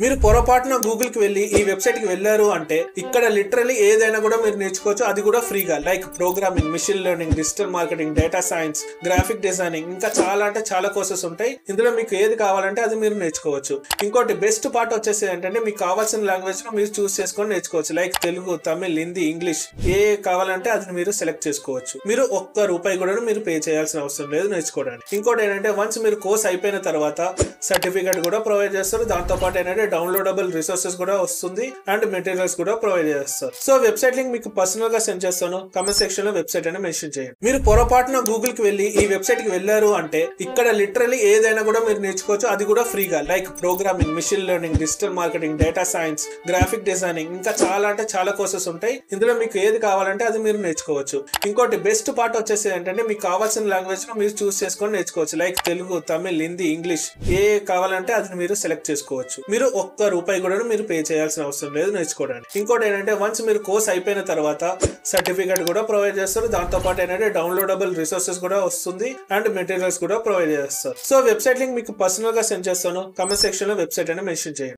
మీరు పొరపాటున గూగుల్ కి వెళ్ళి ఈ వెబ్సైట్ కి వెళ్ళారు అంటే ఇక్కడ లిటరలీ ఏదైనా కూడా మీరు నేర్చుకోవచ్చు. అది కూడా ఫ్రీగా. Like programming, machine learning, digital marketing, data science, graphic designing, ఇంకా చాలా అంటే చాలా కోర్సెస్ ఉంటాయి. ఇందులో మీకు ఏది కావాలంటే అది మీరు నేర్చుకోవచ్చు. ఇంకోటి బెస్ట్ పార్ట్ వచ్చేసి ఏంటంటే మీకు కావాల్సిన లాంగ్వేజ్ లో మీరు చూస్ చేసుకొని నేర్చుకోవచ్చు. లైక్ తెలుగు, తమిళ్, హిందీ, ఇంగ్లీష్ ఏ కావాలంటే అది మీరు సెలెక్ట్ చేసుకోవచ్చు. మీరు ఒక్క రూపాయి కూడా మీరు పే చేయాల్సిన అవసరం లేదు నేర్చుకోవడానికి. ఇంకోటి ఏంటంటే వన్స్ మీరు కోర్స్ అయిపోయిన తర్వాత సర్టిఫికేట్ కూడా ప్రొవైడ్ చేస్తారు. దాంతో పాటు ఏంటంటే డౌన్లోడబుల్ రిసోర్సెస్ కూడా వస్తుంది అండ్ మెటీరియల్స్ కూడా ప్రొవైడ్ చేస్తారు. సో వెబ్సైట్ లింక్ మీకు పర్సనల్ గా సెండ్ చేస్తాను. కామెంట్ సెక్షన్ లో వెబ్సైట్ అని మెన్షన్ చేయండి. మీరు పొరపాటున గూగుల్ కి వెళ్ళి ఈ వెబ్సైట్ కి వెళ్ళారు అంటే ఇక్కడ లిటరలీ ఏదైనా కూడా మీరు నేర్చుకోవచ్చు. అది కూడా ఫ్రీగా. Like programming, machine learning, digital marketing, data science, graphic designing, ఇంకా చాలా అంటే చాలా కోర్సెస్ ఉంటాయి. ఇందులో మీకు ఏది కావాలంటే అది మీరు నేర్చుకోవచ్చు. ఇంకోటి బెస్ట్ పార్ట్ వచ్చేసి ఏంటంటే మీకు కావాల్సిన లాంగ్వేజ్ లో మీరు చూస్ చేసుకొని నేర్చుకోవచ్చు. లైక్ తెలుగు, తమిళ్, హిందీ, ఇంగ్లీష్ ఏ కావాలంటే అది మీరు సెలెక్ట్ చేసుకోవచ్చు. మీరు ఒక్క రూపాయి కూడా మీరు పే చేయాల్సిన అవసరం లేదు నేర్చుకోవడానికి. ఇంకోటి ఏంటంటే వన్స్ మీరు కోర్స్ అయిపోయిన తర్వాత సర్టిఫికేట్ కూడా ప్రొవైడ్ చేస్తారు. దాంతో పాటు ఏంటంటే డౌన్లోడబుల్ రిసోర్సెస్ కూడా వస్తుంది అండ్ మెటీరియల్స్ కూడా ప్రొవైడ్ చేస్తారు. సో వెబ్సైట్ లింక్ మీకు పర్సనల్ గా సెండ్ చేస్తాను. కామెంట్ సెక్షన్ లో వెబ్సైట్ అని మెన్షన్ చేయండి.